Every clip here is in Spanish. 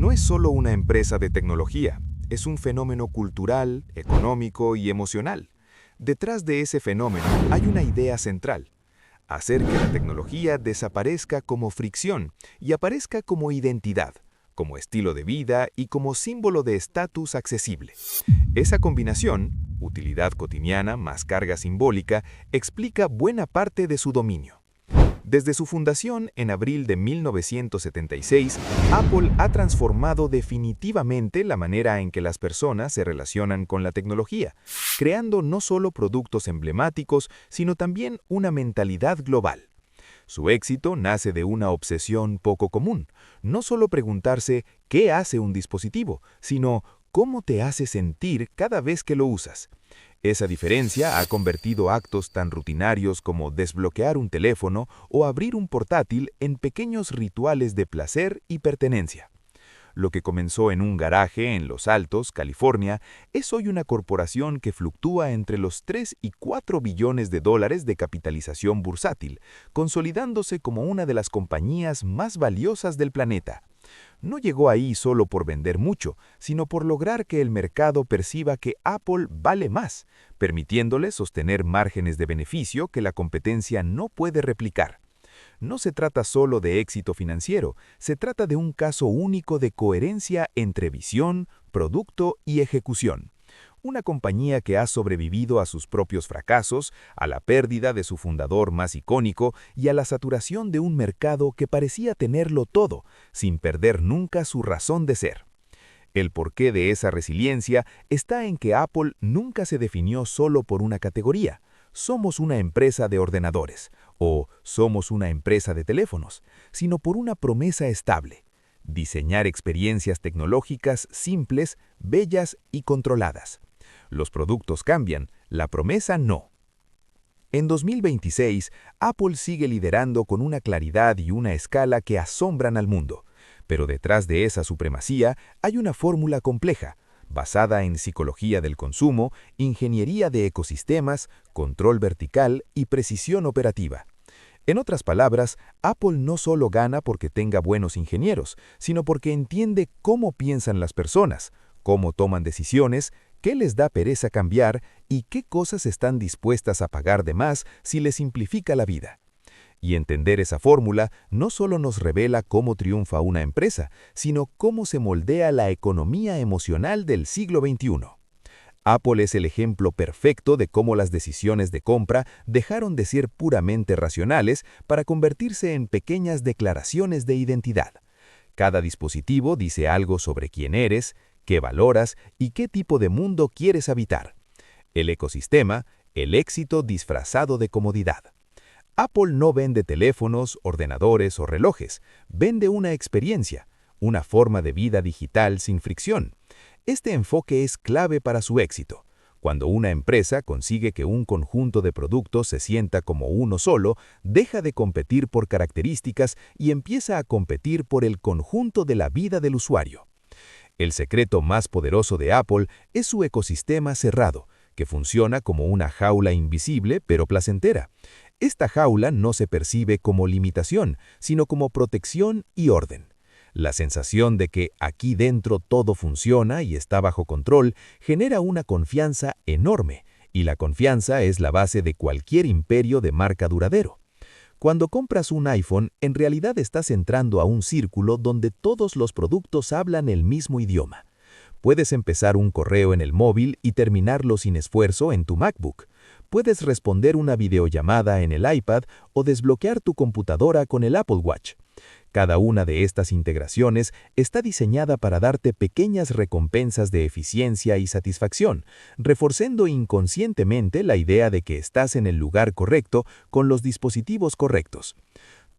no es solo una empresa de tecnología, es un fenómeno cultural, económico y emocional. Detrás de ese fenómeno hay una idea central: hacer que la tecnología desaparezca como fricción y aparezca como identidad, como estilo de vida y como símbolo de estatus accesible. Esa combinación, utilidad cotidiana más carga simbólica, explica buena parte de su dominio. Desde su fundación en abril de 1976, Apple ha transformado definitivamente la manera en que las personas se relacionan con la tecnología, creando no solo productos emblemáticos, sino también una mentalidad global. Su éxito nace de una obsesión poco común: no solo preguntarse qué hace un dispositivo, sino cómo te hace sentir cada vez que lo usas. Esa diferencia ha convertido actos tan rutinarios como desbloquear un teléfono o abrir un portátil en pequeños rituales de placer y pertenencia. Lo que comenzó en un garaje en Los Altos, California, es hoy una corporación que fluctúa entre los 3 y 4 billones de dólares de capitalización bursátil, consolidándose como una de las compañías más valiosas del planeta. No llegó ahí solo por vender mucho, sino por lograr que el mercado perciba que Apple vale más, permitiéndole sostener márgenes de beneficio que la competencia no puede replicar. No se trata solo de éxito financiero, se trata de un caso único de coherencia entre visión, producto y ejecución. Una compañía que ha sobrevivido a sus propios fracasos, a la pérdida de su fundador más icónico y a la saturación de un mercado que parecía tenerlo todo, sin perder nunca su razón de ser. El porqué de esa resiliencia está en que Apple nunca se definió solo por una categoría: somos una empresa de ordenadores o somos una empresa de teléfonos, sino por una promesa estable: diseñar experiencias tecnológicas simples, bellas y controladas. Los productos cambian, la promesa no. En 2026, Apple sigue liderando con una claridad y una escala que asombran al mundo. Pero detrás de esa supremacía hay una fórmula compleja, basada en psicología del consumo, ingeniería de ecosistemas, control vertical y precisión operativa. En otras palabras, Apple no solo gana porque tenga buenos ingenieros, sino porque entiende cómo piensan las personas, cómo toman decisiones, qué les da pereza cambiar y qué cosas están dispuestas a pagar de más si les simplifica la vida. Y entender esa fórmula no solo nos revela cómo triunfa una empresa, sino cómo se moldea la economía emocional del siglo XXI. Apple es el ejemplo perfecto de cómo las decisiones de compra dejaron de ser puramente racionales para convertirse en pequeñas declaraciones de identidad. Cada dispositivo dice algo sobre quién eres, qué valoras y qué tipo de mundo quieres habitar. El ecosistema, el éxito disfrazado de comodidad. Apple no vende teléfonos, ordenadores o relojes, vende una experiencia, una forma de vida digital sin fricción. Este enfoque es clave para su éxito. Cuando una empresa consigue que un conjunto de productos se sienta como uno solo, deja de competir por características y empieza a competir por el conjunto de la vida del usuario. El secreto más poderoso de Apple es su ecosistema cerrado, que funciona como una jaula invisible pero placentera. Esta jaula no se percibe como limitación, sino como protección y orden. La sensación de que aquí dentro todo funciona y está bajo control genera una confianza enorme, y la confianza es la base de cualquier imperio de marca duradero. Cuando compras un iPhone, en realidad estás entrando a un círculo donde todos los productos hablan el mismo idioma. Puedes empezar un correo en el móvil y terminarlo sin esfuerzo en tu MacBook. Puedes responder una videollamada en el iPad o desbloquear tu computadora con el Apple Watch. Cada una de estas integraciones está diseñada para darte pequeñas recompensas de eficiencia y satisfacción, reforzando inconscientemente la idea de que estás en el lugar correcto con los dispositivos correctos.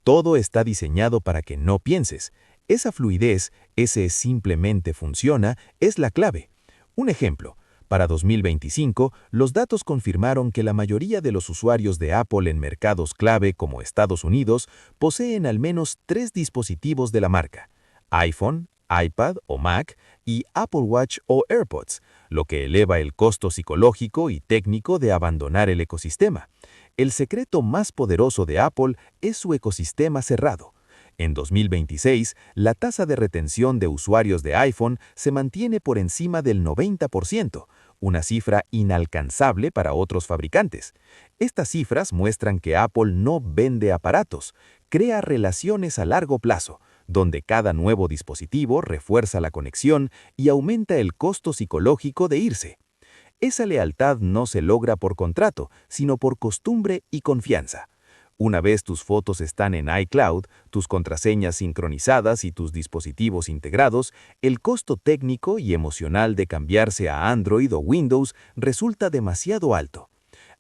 Todo está diseñado para que no pienses. Esa fluidez, ese simplemente funciona, es la clave. Un ejemplo. Para 2025, los datos confirmaron que la mayoría de los usuarios de Apple en mercados clave como Estados Unidos poseen al menos 3 dispositivos de la marca: iPhone, iPad o Mac y Apple Watch o AirPods, lo que eleva el costo psicológico y técnico de abandonar el ecosistema. El secreto más poderoso de Apple es su ecosistema cerrado. En 2026, la tasa de retención de usuarios de iPhone se mantiene por encima del 90%, una cifra inalcanzable para otros fabricantes. Estas cifras muestran que Apple no vende aparatos, crea relaciones a largo plazo, donde cada nuevo dispositivo refuerza la conexión y aumenta el costo psicológico de irse. Esa lealtad no se logra por contrato, sino por costumbre y confianza. Una vez tus fotos están en iCloud, tus contraseñas sincronizadas y tus dispositivos integrados, el costo técnico y emocional de cambiarse a Android o Windows resulta demasiado alto.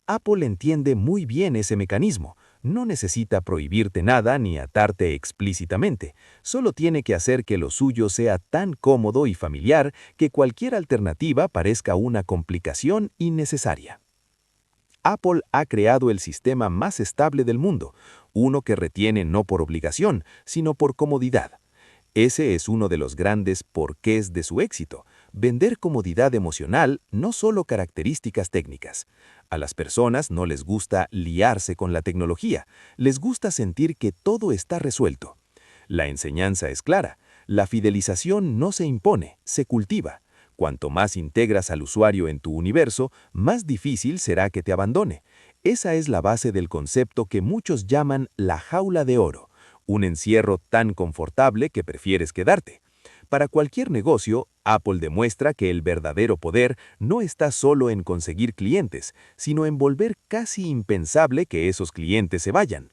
Apple entiende muy bien ese mecanismo. No necesita prohibirte nada ni atarte explícitamente. Solo tiene que hacer que lo suyo sea tan cómodo y familiar que cualquier alternativa parezca una complicación innecesaria. Apple ha creado el sistema más estable del mundo, uno que retiene no por obligación, sino por comodidad. Ese es uno de los grandes porqués de su éxito, vender comodidad emocional, no solo características técnicas. A las personas no les gusta liarse con la tecnología, les gusta sentir que todo está resuelto. La enseñanza es clara, la fidelización no se impone, se cultiva. Cuanto más integras al usuario en tu universo, más difícil será que te abandone. Esa es la base del concepto que muchos llaman la jaula de oro, un encierro tan confortable que prefieres quedarte. Para cualquier negocio, Apple demuestra que el verdadero poder no está solo en conseguir clientes, sino en volver casi impensable que esos clientes se vayan.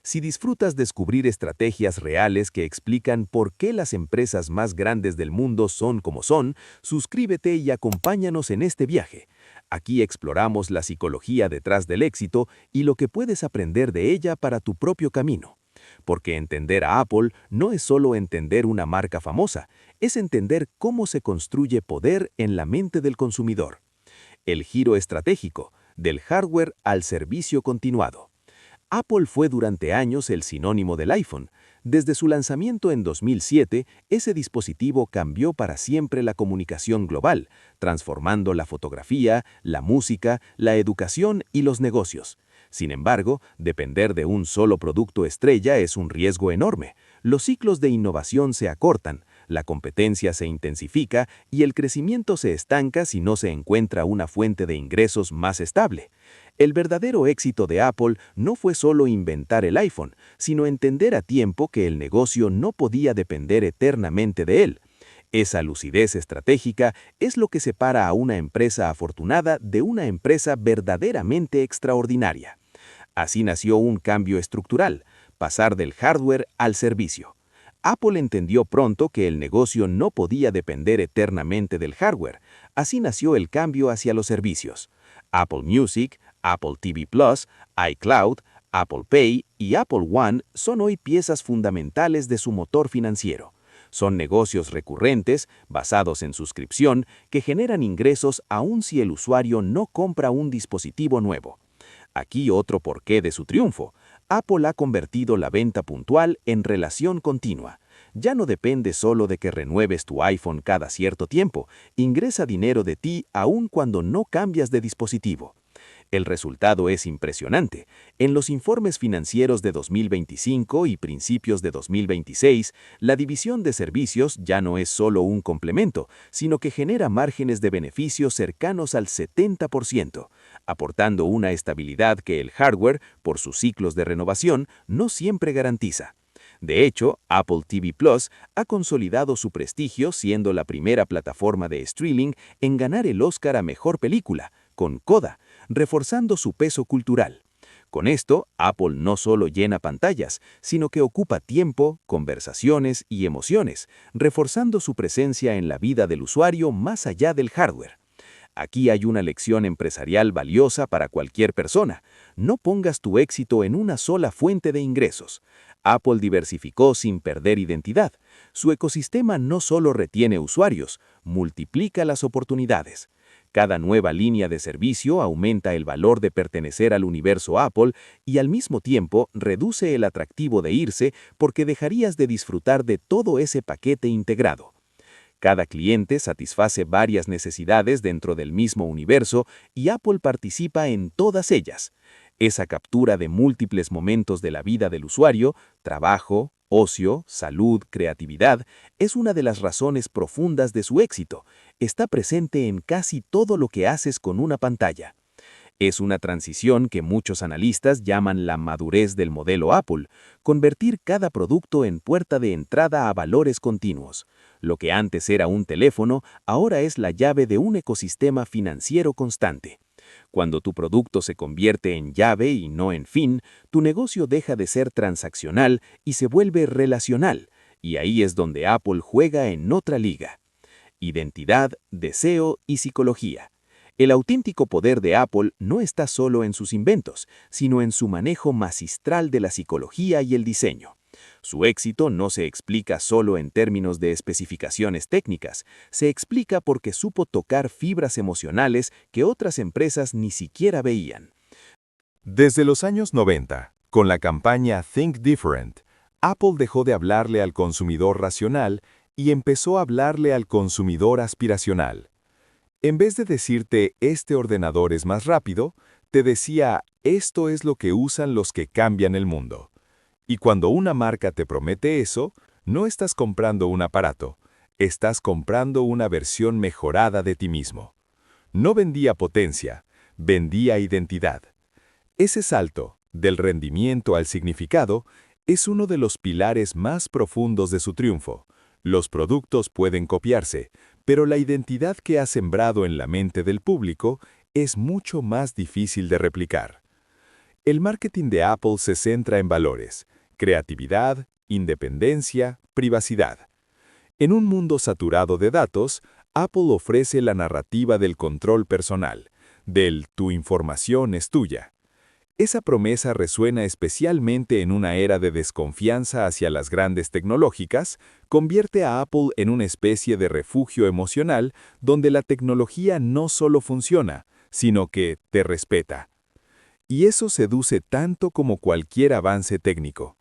Si disfrutas descubrir estrategias reales que explican por qué las empresas más grandes del mundo son como son, suscríbete y acompáñanos en este viaje. Aquí exploramos la psicología detrás del éxito y lo que puedes aprender de ella para tu propio camino. Porque entender a Apple no es solo entender una marca famosa, es entender cómo se construye poder en la mente del consumidor. El giro estratégico, del hardware al servicio continuado. Apple fue durante años el sinónimo del iPhone. Desde su lanzamiento en 2007, ese dispositivo cambió para siempre la comunicación global, transformando la fotografía, la música, la educación y los negocios. Sin embargo, depender de un solo producto estrella es un riesgo enorme. Los ciclos de innovación se acortan, la competencia se intensifica y el crecimiento se estanca si no se encuentra una fuente de ingresos más estable. El verdadero éxito de Apple no fue solo inventar el iPhone, sino entender a tiempo que el negocio no podía depender eternamente de él. Esa lucidez estratégica es lo que separa a una empresa afortunada de una empresa verdaderamente extraordinaria. Así nació un cambio estructural, pasar del hardware al servicio. Apple entendió pronto que el negocio no podía depender eternamente del hardware. Así nació el cambio hacia los servicios. Apple Music, Apple TV Plus, iCloud, Apple Pay y Apple One son hoy piezas fundamentales de su motor financiero. Son negocios recurrentes, basados en suscripción, que generan ingresos aun si el usuario no compra un dispositivo nuevo. Aquí otro porqué de su triunfo. Apple ha convertido la venta puntual en relación continua. Ya no depende solo de que renueves tu iPhone cada cierto tiempo, ingresa dinero de ti aun cuando no cambias de dispositivo. El resultado es impresionante. En los informes financieros de 2025 y principios de 2026, la división de servicios ya no es solo un complemento, sino que genera márgenes de beneficio cercanos al 70%, aportando una estabilidad que el hardware, por sus ciclos de renovación, no siempre garantiza. De hecho, Apple TV Plus ha consolidado su prestigio siendo la primera plataforma de streaming en ganar el Oscar a Mejor Película, con Coda, reforzando su peso cultural. Con esto, Apple no solo llena pantallas, sino que ocupa tiempo, conversaciones y emociones, reforzando su presencia en la vida del usuario más allá del hardware. Aquí hay una lección empresarial valiosa para cualquier persona. No pongas tu éxito en una sola fuente de ingresos. Apple diversificó sin perder identidad. Su ecosistema no solo retiene usuarios, multiplica las oportunidades. Cada nueva línea de servicio aumenta el valor de pertenecer al universo Apple y al mismo tiempo reduce el atractivo de irse porque dejarías de disfrutar de todo ese paquete integrado. Cada cliente satisface varias necesidades dentro del mismo universo y Apple participa en todas ellas. Esa captura de múltiples momentos de la vida del usuario, trabajo, Ocio, salud, creatividad es una de las razones profundas de su éxito. Está presente en casi todo lo que haces con una pantalla. Es una transición que muchos analistas llaman la madurez del modelo Apple, convertir cada producto en puerta de entrada a valores continuos. Lo que antes era un teléfono, ahora es la llave de un ecosistema financiero constante. Cuando tu producto se convierte en llave y no en fin, tu negocio deja de ser transaccional y se vuelve relacional, y ahí es donde Apple juega en otra liga. Identidad, deseo y psicología. El auténtico poder de Apple no está solo en sus inventos, sino en su manejo magistral de la psicología y el diseño. Su éxito no se explica solo en términos de especificaciones técnicas, se explica porque supo tocar fibras emocionales que otras empresas ni siquiera veían. Desde los años 90, con la campaña Think Different, Apple dejó de hablarle al consumidor racional y empezó a hablarle al consumidor aspiracional. En vez de decirte, este ordenador es más rápido, te decía, esto es lo que usan los que cambian el mundo. Y cuando una marca te promete eso, no estás comprando un aparato, estás comprando una versión mejorada de ti mismo. No vendía potencia, vendía identidad. Ese salto, del rendimiento al significado, es uno de los pilares más profundos de su triunfo. Los productos pueden copiarse, pero la identidad que ha sembrado en la mente del público es mucho más difícil de replicar. El marketing de Apple se centra en valores, creatividad, independencia, privacidad. En un mundo saturado de datos, Apple ofrece la narrativa del control personal, del tu información es tuya. Esa promesa resuena especialmente en una era de desconfianza hacia las grandes tecnológicas, convierte a Apple en una especie de refugio emocional donde la tecnología no solo funciona, sino que te respeta. Y eso seduce tanto como cualquier avance técnico.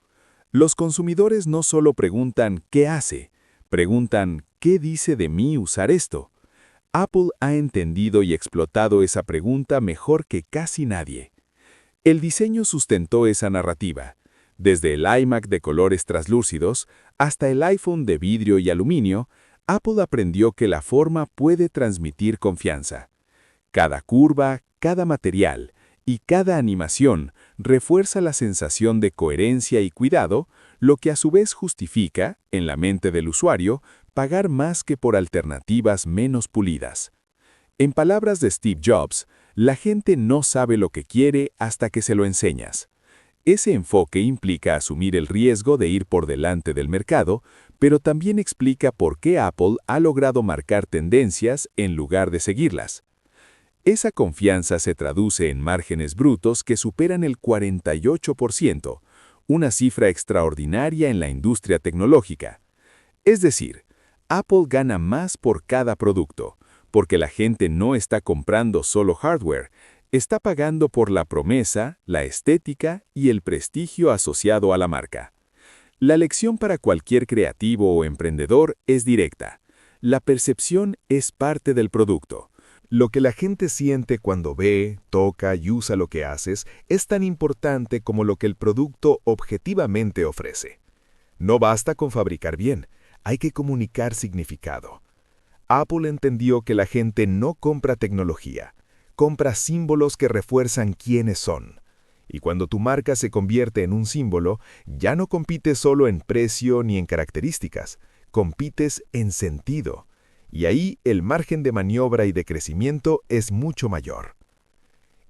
Los consumidores no solo preguntan ¿qué hace?, preguntan ¿qué dice de mí usar esto? Apple ha entendido y explotado esa pregunta mejor que casi nadie. El diseño sustentó esa narrativa, desde el iMac de colores translúcidos hasta el iPhone de vidrio y aluminio. Apple aprendió que la forma puede transmitir confianza. Cada curva, cada material y cada animación refuerza la sensación de coherencia y cuidado, lo que a su vez justifica, en la mente del usuario, pagar más que por alternativas menos pulidas. En palabras de Steve Jobs, la gente no sabe lo que quiere hasta que se lo enseñas. Ese enfoque implica asumir el riesgo de ir por delante del mercado, pero también explica por qué Apple ha logrado marcar tendencias en lugar de seguirlas. Esa confianza se traduce en márgenes brutos que superan el 48%, una cifra extraordinaria en la industria tecnológica. Es decir, Apple gana más por cada producto, porque la gente no está comprando solo hardware, está pagando por la promesa, la estética y el prestigio asociado a la marca. La lección para cualquier creativo o emprendedor es directa. La percepción es parte del producto. Lo que la gente siente cuando ve, toca y usa lo que haces es tan importante como lo que el producto objetivamente ofrece. No basta con fabricar bien, hay que comunicar significado. Apple entendió que la gente no compra tecnología, compra símbolos que refuerzan quiénes son. Y cuando tu marca se convierte en un símbolo, ya no compites solo en precio ni en características, compites en sentido. Y ahí el margen de maniobra y de crecimiento es mucho mayor.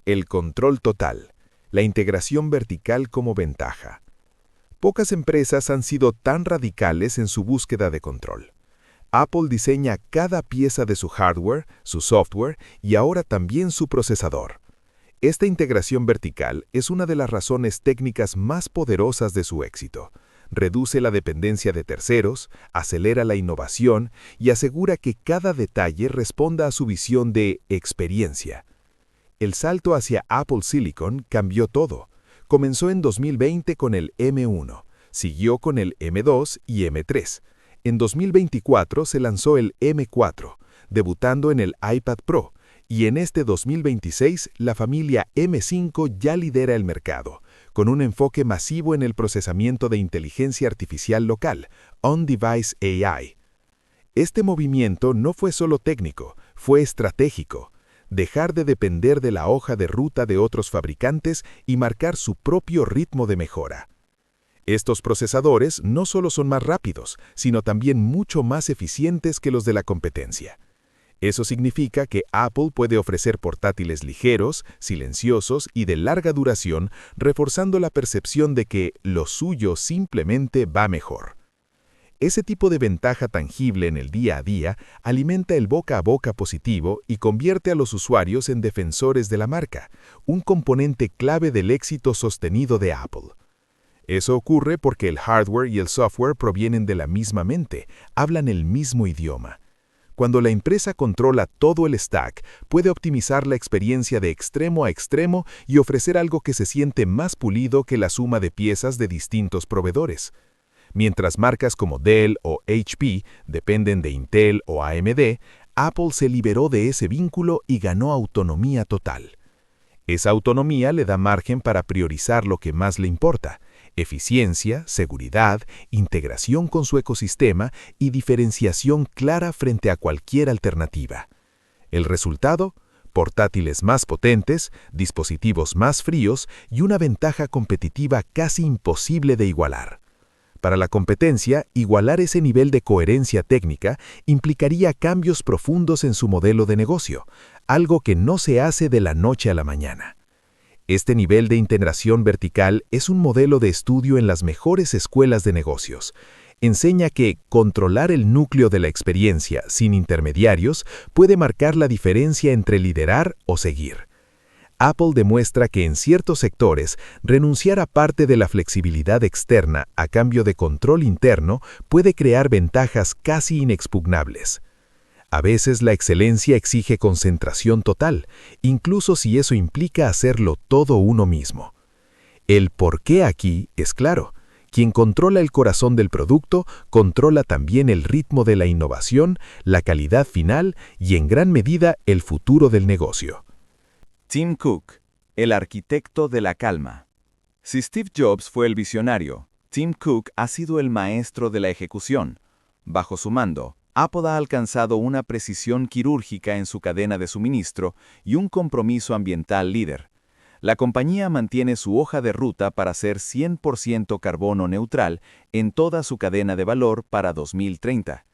El control total, la integración vertical como ventaja. Pocas empresas han sido tan radicales en su búsqueda de control. Apple diseña cada pieza de su hardware, su software y ahora también su procesador. Esta integración vertical es una de las razones técnicas más poderosas de su éxito. Reduce la dependencia de terceros, acelera la innovación y asegura que cada detalle responda a su visión de experiencia. El salto hacia Apple Silicon cambió todo. Comenzó en 2020 con el M1, siguió con el M2 y M3. En 2024 se lanzó el M4, debutando en el iPad Pro, y en este 2026 la familia M5 ya lidera el mercado, con un enfoque masivo en el procesamiento de inteligencia artificial local, On-Device AI. Este movimiento no fue solo técnico, fue estratégico. Dejar de depender de la hoja de ruta de otros fabricantes y marcar su propio ritmo de mejora. Estos procesadores no solo son más rápidos, sino también mucho más eficientes que los de la competencia. Eso significa que Apple puede ofrecer portátiles ligeros, silenciosos y de larga duración, reforzando la percepción de que lo suyo simplemente va mejor. Ese tipo de ventaja tangible en el día a día alimenta el boca a boca positivo y convierte a los usuarios en defensores de la marca, un componente clave del éxito sostenido de Apple. Eso ocurre porque el hardware y el software provienen de la misma mente, hablan el mismo idioma. Cuando la empresa controla todo el stack, puede optimizar la experiencia de extremo a extremo y ofrecer algo que se siente más pulido que la suma de piezas de distintos proveedores. Mientras marcas como Dell o HP dependen de Intel o AMD, Apple se liberó de ese vínculo y ganó autonomía total. Esa autonomía le da margen para priorizar lo que más le importa: eficiencia, seguridad, integración con su ecosistema y diferenciación clara frente a cualquier alternativa. El resultado: portátiles más potentes, dispositivos más fríos y una ventaja competitiva casi imposible de igualar. Para la competencia, igualar ese nivel de coherencia técnica implicaría cambios profundos en su modelo de negocio, algo que no se hace de la noche a la mañana. Este nivel de integración vertical es un modelo de estudio en las mejores escuelas de negocios. Enseña que controlar el núcleo de la experiencia sin intermediarios puede marcar la diferencia entre liderar o seguir. Apple demuestra que en ciertos sectores, renunciar a parte de la flexibilidad externa a cambio de control interno puede crear ventajas casi inexpugnables. A veces la excelencia exige concentración total, incluso si eso implica hacerlo todo uno mismo. El por qué aquí es claro. Quien controla el corazón del producto, controla también el ritmo de la innovación, la calidad final y en gran medida el futuro del negocio. Tim Cook, el arquitecto de la calma. Si Steve Jobs fue el visionario, Tim Cook ha sido el maestro de la ejecución. Bajo su mando, Apple ha alcanzado una precisión quirúrgica en su cadena de suministro y un compromiso ambiental líder. La compañía mantiene su hoja de ruta para ser 100% carbono neutral en toda su cadena de valor para 2030.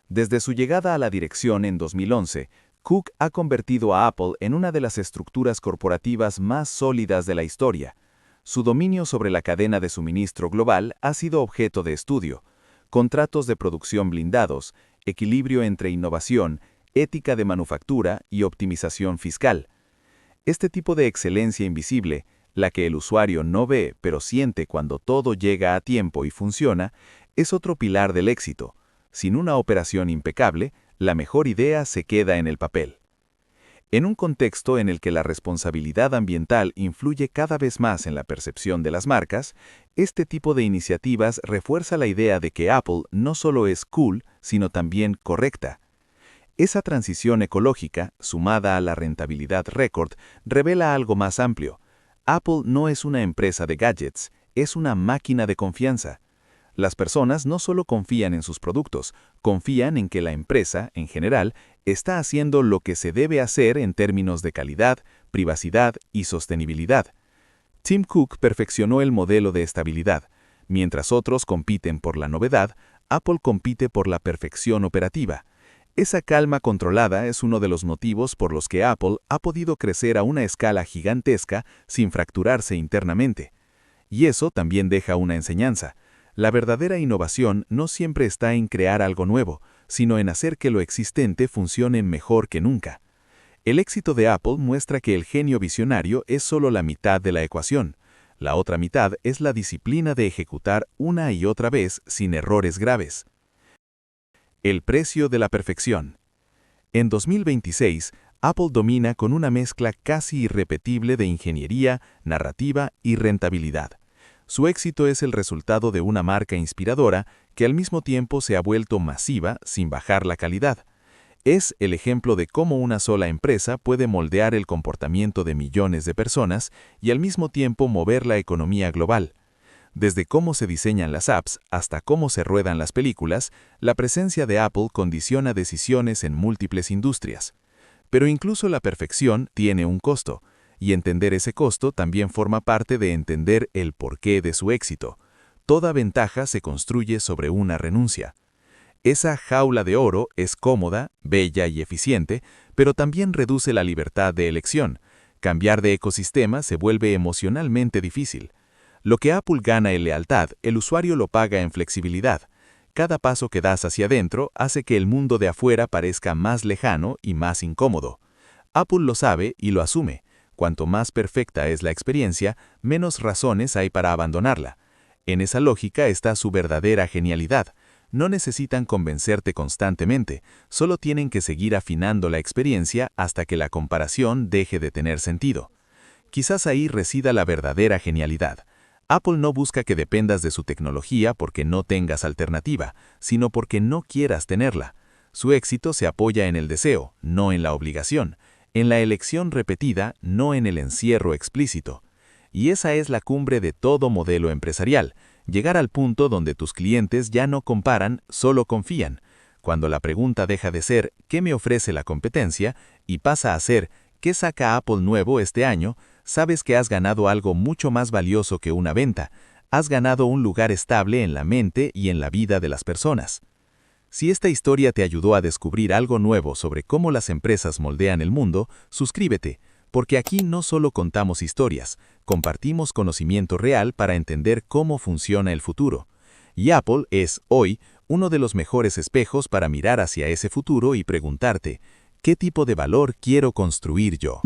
Desde su llegada a la dirección en 2011, Cook ha convertido a Apple en una de las estructuras corporativas más sólidas de la historia. Su dominio sobre la cadena de suministro global ha sido objeto de estudio. Contratos de producción blindados, equilibrio entre innovación, ética de manufactura y optimización fiscal. Este tipo de excelencia invisible, la que el usuario no ve pero siente cuando todo llega a tiempo y funciona, es otro pilar del éxito. Sin una operación impecable, la mejor idea se queda en el papel. En un contexto en el que la responsabilidad ambiental influye cada vez más en la percepción de las marcas, este tipo de iniciativas refuerza la idea de que Apple no solo es cool, sino también correcta. Esa transición ecológica, sumada a la rentabilidad récord, revela algo más amplio. Apple no es una empresa de gadgets, es una máquina de confianza. Las personas no solo confían en sus productos, confían en que la empresa, en general, está haciendo lo que se debe hacer en términos de calidad, privacidad y sostenibilidad. Tim Cook perfeccionó el modelo de estabilidad. Mientras otros compiten por la novedad, Apple compite por la perfección operativa. Esa calma controlada es uno de los motivos por los que Apple ha podido crecer a una escala gigantesca sin fracturarse internamente. Y eso también deja una enseñanza. La verdadera innovación no siempre está en crear algo nuevo, sino en hacer que lo existente funcione mejor que nunca. El éxito de Apple muestra que el genio visionario es solo la mitad de la ecuación. La otra mitad es la disciplina de ejecutar una y otra vez sin errores graves. El precio de la perfección. En 2026, Apple domina con una mezcla casi irrepetible de ingeniería, narrativa y rentabilidad. Su éxito es el resultado de una marca inspiradora que al mismo tiempo se ha vuelto masiva sin bajar la calidad. Es el ejemplo de cómo una sola empresa puede moldear el comportamiento de millones de personas y al mismo tiempo mover la economía global. Desde cómo se diseñan las apps hasta cómo se ruedan las películas, la presencia de Apple condiciona decisiones en múltiples industrias. Pero incluso la perfección tiene un costo, y entender ese costo también forma parte de entender el porqué de su éxito. Toda ventaja se construye sobre una renuncia. Esa jaula de oro es cómoda, bella y eficiente, pero también reduce la libertad de elección. Cambiar de ecosistema se vuelve emocionalmente difícil. Lo que Apple gana en lealtad, el usuario lo paga en flexibilidad. Cada paso que das hacia adentro hace que el mundo de afuera parezca más lejano y más incómodo. Apple lo sabe y lo asume. Cuanto más perfecta es la experiencia, menos razones hay para abandonarla. En esa lógica está su verdadera genialidad. No necesitan convencerte constantemente, solo tienen que seguir afinando la experiencia hasta que la comparación deje de tener sentido. Quizás ahí resida la verdadera genialidad. Apple no busca que dependas de su tecnología porque no tengas alternativa, sino porque no quieras tenerla. Su éxito se apoya en el deseo, no en la obligación, en la elección repetida, no en el encierro explícito. Y esa es la cumbre de todo modelo empresarial. Llegar al punto donde tus clientes ya no comparan, solo confían. Cuando la pregunta deja de ser ¿qué me ofrece la competencia? Y pasa a ser ¿qué saca Apple nuevo este año? Sabes que has ganado algo mucho más valioso que una venta. Has ganado un lugar estable en la mente y en la vida de las personas. Si esta historia te ayudó a descubrir algo nuevo sobre cómo las empresas moldean el mundo, suscríbete, porque aquí no solo contamos historias, compartimos conocimiento real para entender cómo funciona el futuro. Y Apple es, hoy, uno de los mejores espejos para mirar hacia ese futuro y preguntarte, ¿qué tipo de valor quiero construir yo?